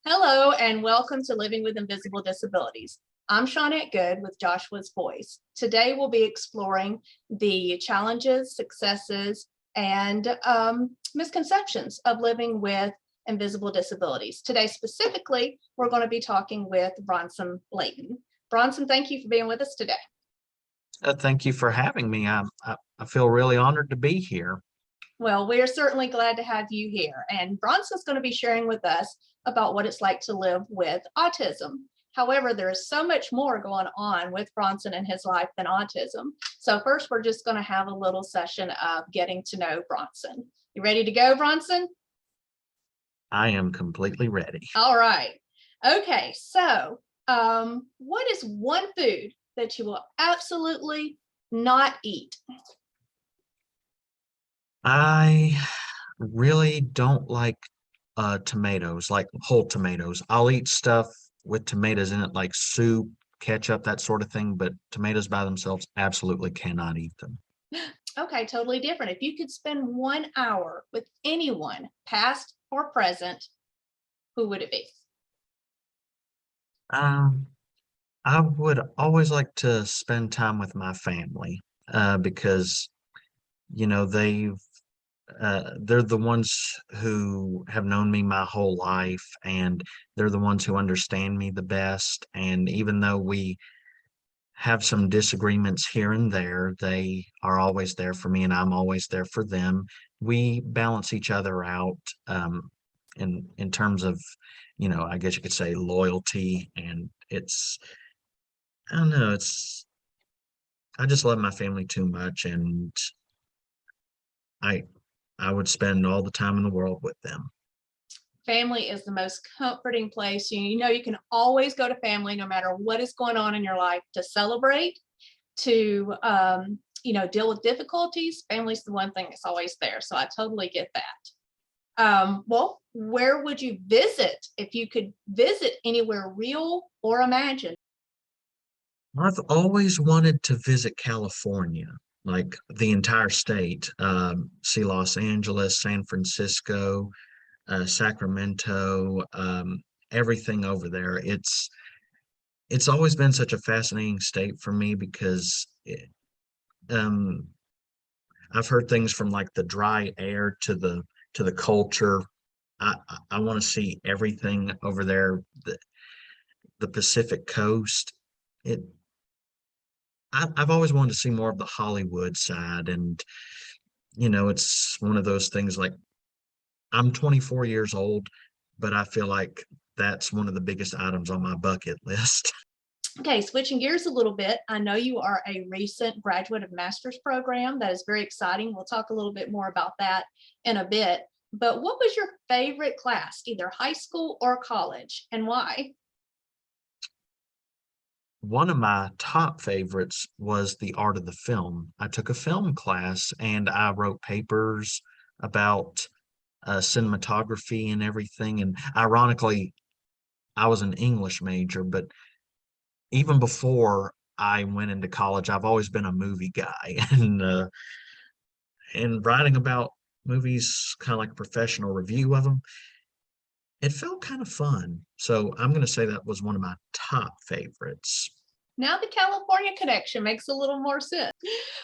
Hello, and welcome to Living with Invisible Disabilities. I'm Shawnette Good with Joshua's Voice. Today, we'll be exploring the challenges, successes, and misconceptions of living with invisible disabilities. Today, specifically, we're going to be talking with Bronson Layton. Bronson, thank you for being with us today. Thank you for having me. I feel really honored to be here. Well, we are certainly glad to have you here. And Bronson's going to be sharing with us about what it's like to live with autism. However, there is so much more going on with Bronson and his life than autism. So first, we're just going to have a little session of getting to know Bronson. You ready to go, Bronson? I am completely ready. All right. Okay, so what is one food that you will absolutely not eat? I really don't like tomatoes, like whole tomatoes. I'll eat stuff with tomatoes in it, like soup, ketchup, that sort of thing, but tomatoes by themselves, absolutely cannot eat them. Okay, totally different. If you could spend 1 hour with anyone, past or present, who would it be? Um, I would always like to spend time with my family because, you know, they're the ones who have known me my whole life, and they're the ones who understand me the best. And even though we have some disagreements here and there, they are always there for me, and I'm always there for them. We balance each other out in terms of, I guess you could say loyalty, and I don't know, I just love my family too much, and I I would spend all the time in the world with them. Family is the most comforting place. You know, you can always go to family no matter what is going on in your life to celebrate, to deal with difficulties. Family's the one thing that's always there. So I totally get that. Well, where would you visit if you could visit anywhere real or imagined? I've always wanted to visit California, like the entire state, see Los Angeles, San Francisco, Sacramento, everything over there. It's always been such a fascinating state for me because um, I've heard things from like the dry air to the culture. I want to see everything over there. The Pacific Coast. It I've always wanted to see more of the Hollywood side, and it's one of those things like I'm 24 years old, but I feel like that's one of the biggest items on my bucket list. Okay, switching gears a little bit. I know you are a recent graduate of master's program. That is very exciting. We'll talk a little bit more about that in a bit. But what was your favorite class, either high school or college, and why? One of my top favorites was the art of the film. I took a film class and I wrote papers about cinematography and everything. And ironically, I was an English major, but even before I went into college, I've always been a movie guy, and writing about movies, kind of like a professional review of them, it felt kind of fun. So I'm going to say that was one of my top favorites. Now the California connection makes a little more sense.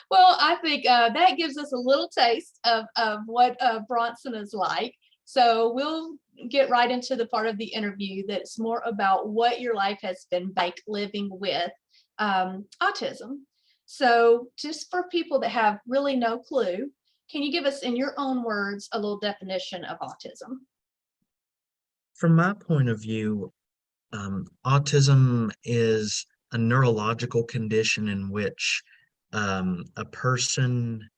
Well, I think that gives us a little taste of what Bronson is like. So we'll get right into the part of the interview that's more about what your life has been like living with autism. So just for people that have really no clue, can you give us, in your own words, a little definition of autism? From my point of view, autism is a neurological condition in which a person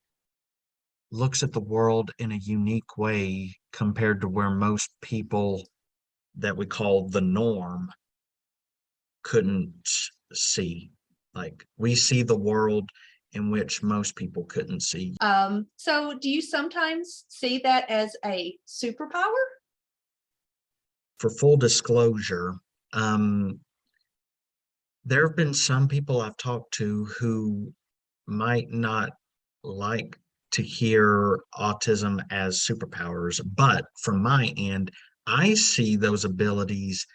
looks at the world in a unique way compared to where most people that we call the norm couldn't see. Like we see the world in which most people couldn't see. So do you sometimes see that as a superpower? For full disclosure, there have been some people I've talked to who might not like to hear autism as superpowers, but from my end, I see those abilities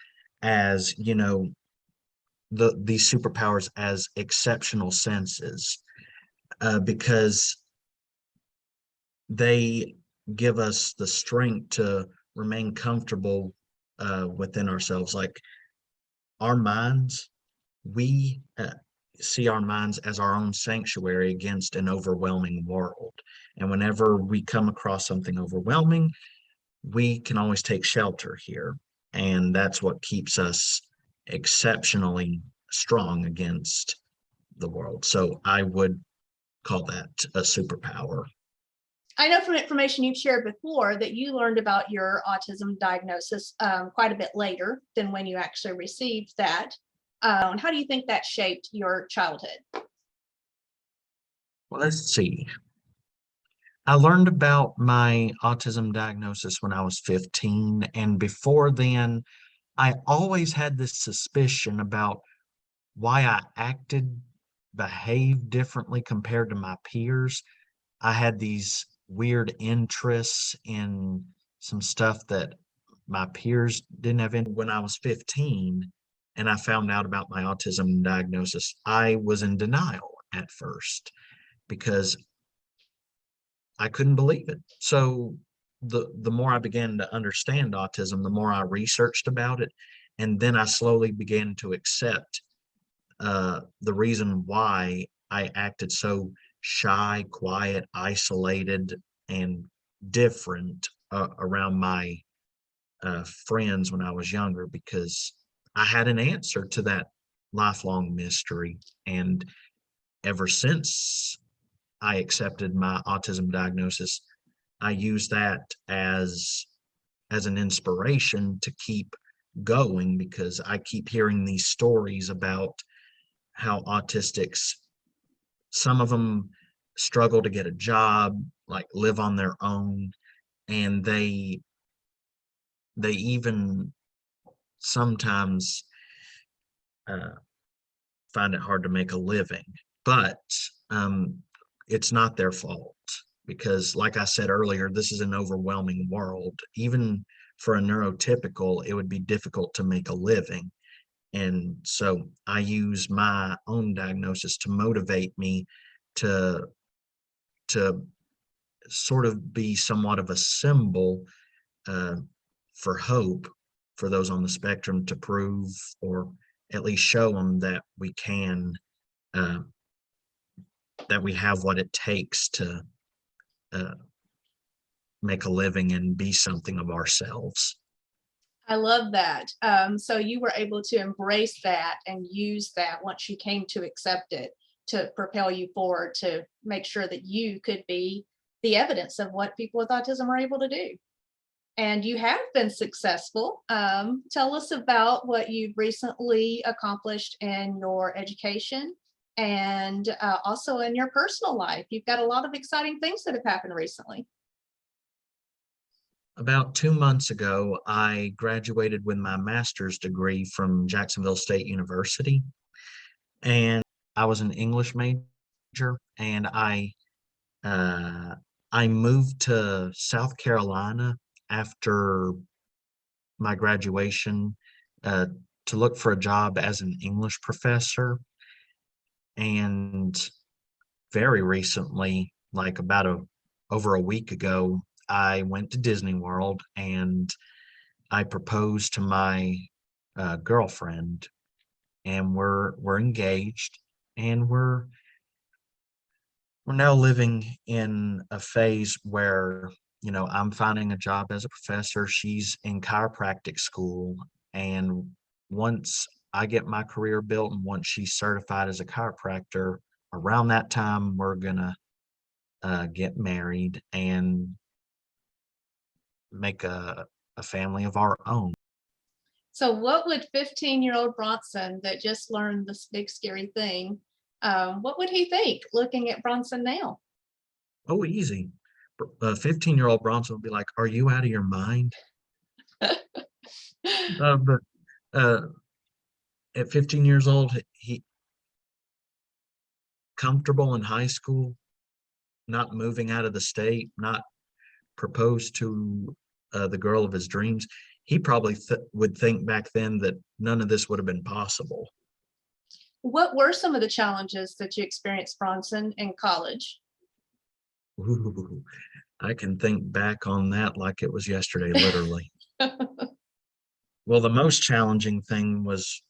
as, these superpowers as exceptional senses, because they give us the strength to remain comfortable within ourselves. Like our minds, we see our minds as our own sanctuary against an overwhelming world. And whenever we come across something overwhelming, we can always take shelter here. And that's what keeps us exceptionally strong against the world. So I would call that a superpower. I know from information you've shared before that you learned about your autism diagnosis quite a bit later than when you actually received that. How do you think that shaped your childhood? Well, let's see. I learned about my autism diagnosis when I was 15. And before then, I always had this suspicion about why I behaved differently compared to my peers. I had these weird interests in some stuff that my peers didn't have in when I was 15 and I found out about my autism diagnosis. I was in denial at first because I couldn't believe it. So the more I began to understand autism, the more I researched about it, and then I slowly began to accept the reason why I acted so shy, quiet, isolated, and different around my friends when I was younger, because I had an answer to that lifelong mystery. And ever since I accepted my autism diagnosis, I use that as an inspiration to keep going, because I keep hearing these stories about how autistics, some of them struggle to get a job, like live on their own, and they even sometimes uh, find it hard to make a living. But um, it's not their fault, because, like I said earlier, this is an overwhelming world. Even for a neurotypical, it would be difficult to make a living. And so I use my own diagnosis to motivate me to to sort of be somewhat of a symbol uh, for hope for those on the spectrum, to prove or at least show them that we can, uh, that we have what it takes to uh, make a living and be something of ourselves. I love that. So you were able to embrace that and use that once you came to accept it to propel you forward to make sure that you could be the evidence of what people with autism are able to do. And you have been successful. Tell us about what you've recently accomplished in your education and also in your personal life. You've got a lot of exciting things that have happened recently. About 2 months ago, I graduated with my master's degree from Jacksonville State University, and I was an English major, and uh, I moved to South Carolina after my graduation uh, to look for a job as an English professor. And very recently, like about over a week ago, I went to Disney World and I proposed to my girlfriend, and we're engaged, and we're now living in a phase where, I'm finding a job as a professor. She's in chiropractic school. And once I get my career built and once she's certified as a chiropractor, around that time, we're going to get married and make a family of our own. So, what would 15-year-old Bronson that just learned this big scary thing, what would he think looking at Bronson now? Oh, easy. A 15-year-old Bronson would be like, "Are you out of your mind?" But uh, at 15 years old, he comfortable in high school, not moving out of the state, not proposed to the girl of his dreams. he probably would think back then that none of this would have been possible. What were some of the challenges that you experienced, Bronson, in college? Ooh, I can think back on that like it was yesterday, literally. Well, the most challenging thing was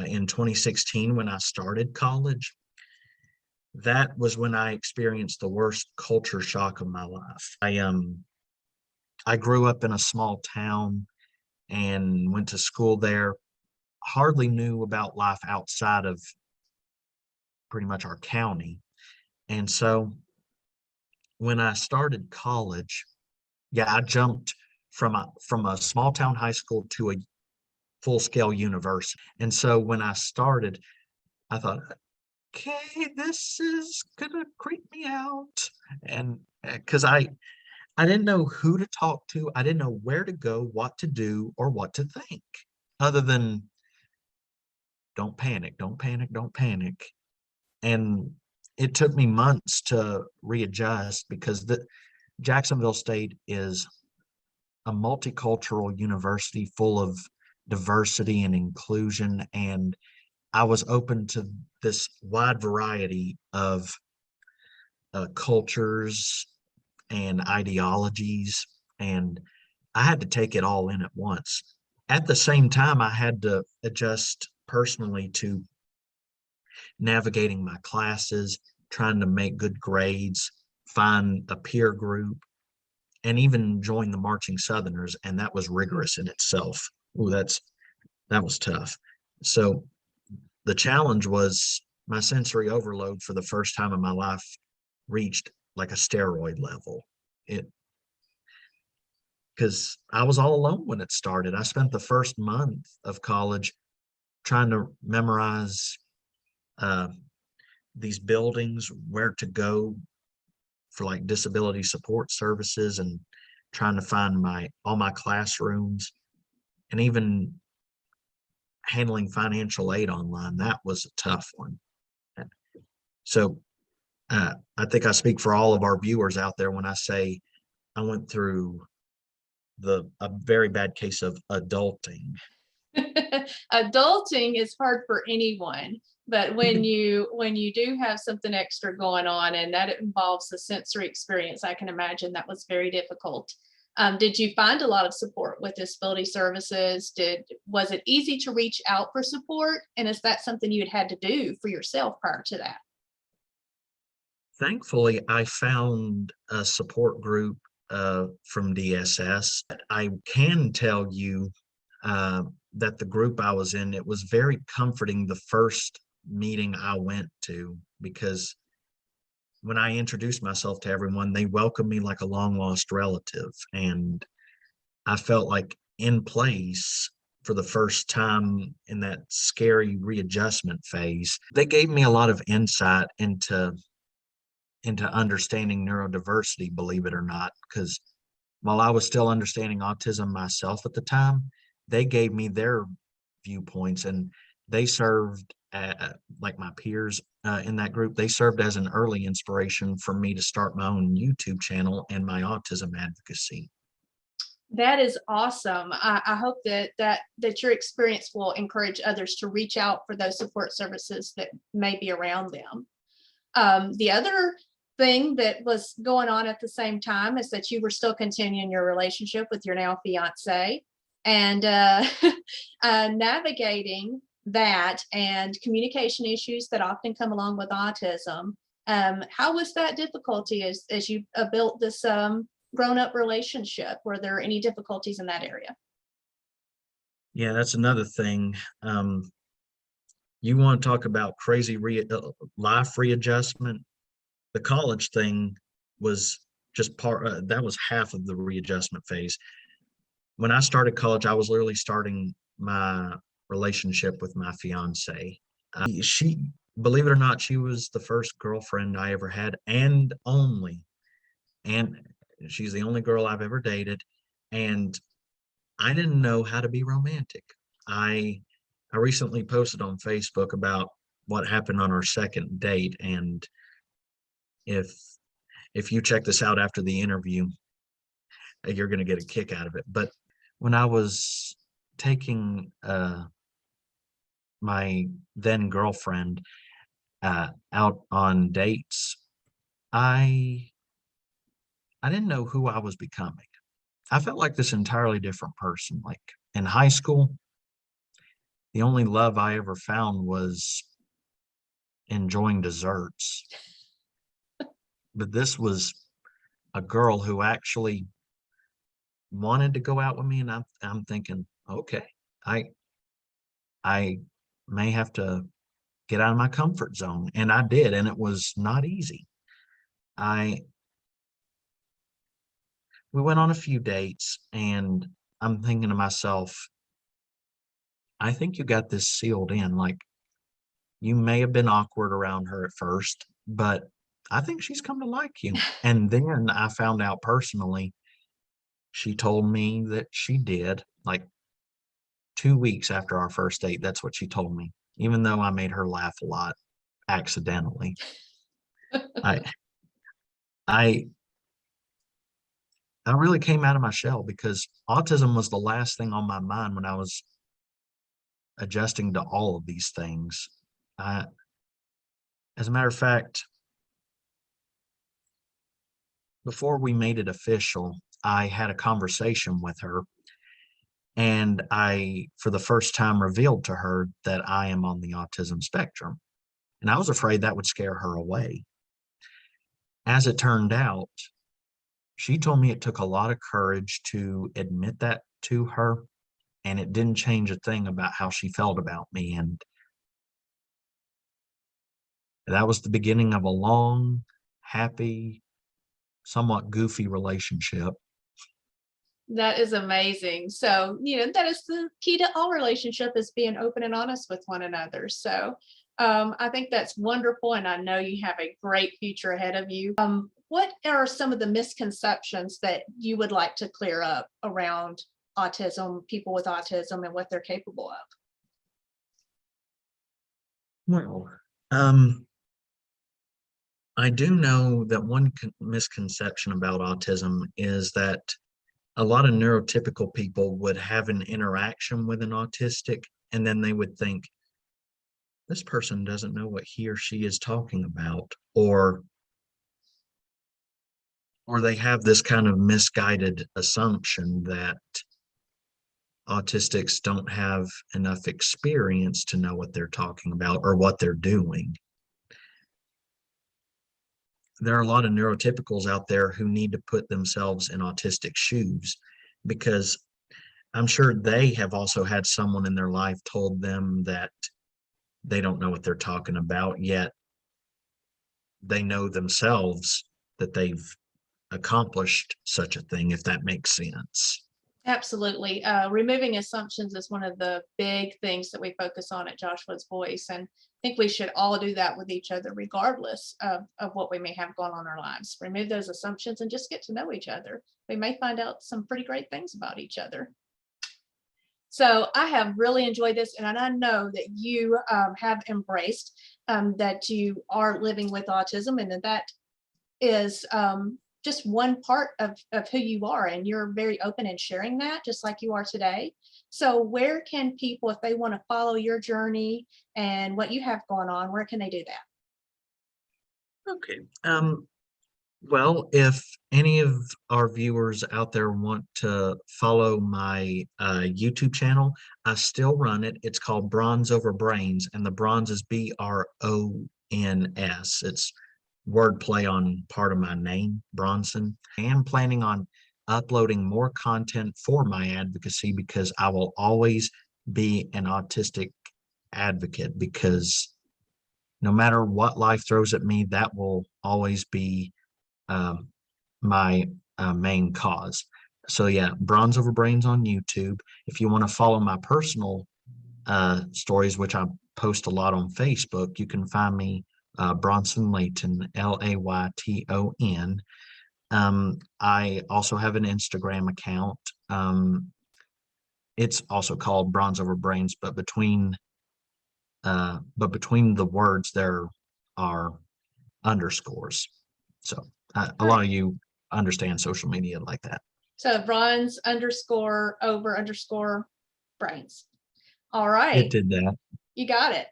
in 2016 when I started college. That was when I experienced the worst culture shock of my life. I grew up in a small town and went to school there. Hardly knew about life outside of pretty much our county. And so when I started college, yeah, I jumped from a small town high school to a full scale university. And so when I started, I thought, okay, this is gonna creep me out. And because I didn't know who to talk to, I didn't know where to go, what to do, or what to think, other than don't panic, don't panic, don't panic. And it took me months to readjust because the Jacksonville State is a multicultural university full of diversity and inclusion, and I was open to this wide variety of cultures and ideologies, and I had to take it all in at once. At the same time, I had to adjust personally to navigating my classes, trying to make good grades, find a peer group, and even join the Marching Southerners, and that was rigorous in itself. Ooh, that was tough. So the challenge was my sensory overload for the first time in my life reached like a steroid level. It because I was all alone when it started. I spent the first month of college trying to memorize uh, these buildings, where to go for like disability support services, and trying to find all my classrooms, and even handling financial aid online. That was a tough one. So I think I speak for all of our viewers out there when I say I went through a very bad case of adulting. Adulting is hard for anyone, but when you do have something extra going on and that involves the sensory experience, I can imagine that was very difficult. Did you find a lot of support with disability services? Was it easy to reach out for support? And is that something you had to do for yourself prior to that? Thankfully, I found a support group from DSS. I can tell you that the group I was in, it was very comforting the first meeting I went to, because when I introduced myself to everyone, they welcomed me like a long lost relative. And I felt like in place for the first time in that scary readjustment phase. They gave me a lot of insight into understanding neurodiversity, believe it or not, because while I was still understanding autism myself at the time, they gave me their viewpoints, and they served like my peers in that group. They served as an early inspiration for me to start my own YouTube channel and my autism advocacy. That is awesome. I hope that your experience will encourage others to reach out for those support services that may be around them. The other thing that was going on at the same time is that you were still continuing your relationship with your now fiance, and navigating that and communication issues that often come along with autism. How was that difficulty as you built this grown-up relationship? Were there any difficulties in that area? Yeah, that's another thing. You want to talk about crazy life readjustment? The college thing was just that was half of the readjustment phase. When I started college, I was literally starting my relationship with my fiance. She, believe it or not, she was the first girlfriend I ever had, and only. And she's the only girl I've ever dated. And I didn't know how to be romantic. I I recently posted on Facebook about what happened on our second date, and if if you check this out after the interview, you're going to get a kick out of it. But when I was taking my then girlfriend out on dates, I I didn't know who I was becoming. I felt like this entirely different person. Like in high school, the only love I ever found was enjoying desserts. But this was a girl who actually wanted to go out with me, and I'm thinking, okay, I I may have to get out of my comfort zone, and I did, and it was not easy. I We went on a few dates, and I'm thinking to myself, I think you got this sealed in. Like you may have been awkward around her at first, but I think she's come to like you. And then I found out personally, she told me that she did, like 2 weeks after our first date. That's what she told me, even though I made her laugh a lot accidentally. I I I really came out of my shell because autism was the last thing on my mind when I was adjusting to all of these things. I, as a matter of fact, before we made it official, I had a conversation with her, and I, for the first time, revealed to her that I am on the autism spectrum. And I was afraid that would scare her away. As it turned out, she told me it took a lot of courage to admit that to her, and it didn't change a thing about how she felt about me. And that was the beginning of a long, happy, somewhat goofy relationship. That is amazing. So, that is the key to all relationship is being open and honest with one another. So, I think that's wonderful. And I know you have a great future ahead of you. What are some of the misconceptions that you would like to clear up around autism, people with autism, and what they're capable of? Well, I do know that one misconception about autism is that a lot of neurotypical people would have an interaction with an autistic, and then they would think, this person doesn't know what he or she is talking about, or they have this kind of misguided assumption that autistics don't have enough experience to know what they're talking about or what they're doing. There are a lot of neurotypicals out there who need to put themselves in autistic shoes, because I'm sure they have also had someone in their life told them that they don't know what they're talking about, yet they know themselves that they've accomplished such a thing, if that makes sense. Absolutely. Removing assumptions is one of the big things that we focus on at Joshua's Voice. And I think we should all do that with each other, regardless of what we may have going on in our lives. Remove those assumptions and just get to know each other. We may find out some pretty great things about each other. So I have really enjoyed this, and I know that you have embraced that you are living with autism, and that is just one part of who you are, and you're very open in sharing that, just like you are today. So where can people, if they want to follow your journey and what you have going on, where can they do that? Okay. Well, if any of our viewers out there want to follow my YouTube channel, I still run it. It's called Bronze Over Brains, and the bronze is Brons. It's wordplay on part of my name, Bronson. I am planning on uploading more content for my advocacy because I will always be an autistic advocate, because no matter what life throws at me, that will always be um, my main cause. So yeah, Bronze Over Brains on YouTube. If you want to follow my personal stories, which I post a lot on Facebook, you can find me Bronson Layton, Layton. I also have an Instagram account. It's also called Bronze Over Brains, but between the words there are underscores. So a All right. lot of you understand social media like that. So bronze underscore over underscore brains. All It right. did that. You got it.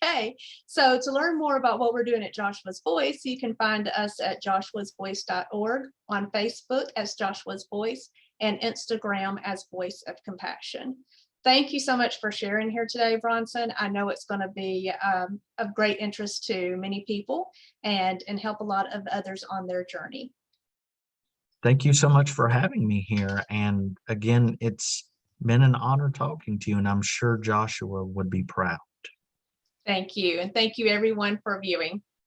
Okay. So to learn more about what we're doing at Joshua's Voice, you can find us at joshuasvoice.org, on Facebook as Joshua's Voice, and Instagram as Voice of Compassion. Thank you so much for sharing here today, Bronson. I know it's going to be of great interest to many people and help a lot of others on their journey. Thank you so much for having me here. And again, it's been an honor talking to you, and I'm sure Joshua would be proud. Thank you. And thank you everyone for viewing.